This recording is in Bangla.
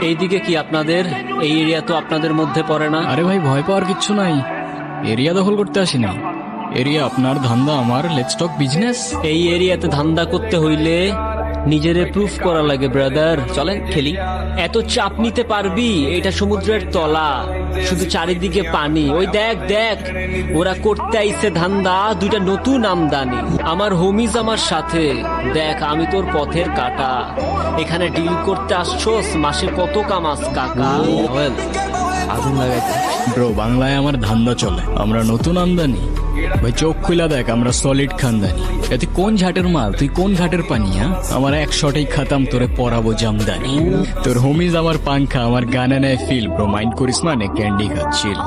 এইদিকে কি আপনাদের? এই এরিয়া তো আপনাদের মধ্যে পড়ে না। আরে ভাই, ভয় পাওয়ার কিচ্ছু নাই। এরিয়া দখল করতে আসিনি। এরিয়া আপনার, ধান্দা আমার। Let's talk business. এই এরিয়াতে ধান্দা করতে হইলে নিজেরে প্রুফ করা লাগে ব্রাদার। চলেন খেলি। এত চাপ নিতে পারবি? এটা সমুদ্রের তলা, শুধু চারিদিকে পানি। ওই দেখ দেখ, ওরা করতে আইছে ধান্দা, দুইটা নতুন আমদানি। আমার হোমিজ আমার সাথে। দেখ, আমি তোর পথের কাটা। এখানে ডিল করতে আসছোস, মাসে কত কামাস কাকা? আগুন লাগাইতে ব্রো, বাংলায় আমার ধান্দা চলে। আমরা নতুন আমদানি। ভাই চোখ খুলা দেখ, আমরা সলিড খানদানি। এতে কোন ঝাটের মাল, তুই কোন ঘাটের পানি? আমার এক শটেই খাতাম, তোরে পরাবো জামদানি। তোর হোমিজ আমার পাংখা, আমার গানে নেয় ফিল। ব্রো মাইন্ড করিস না, নে ক্যান্ডি খাচ্ছিল।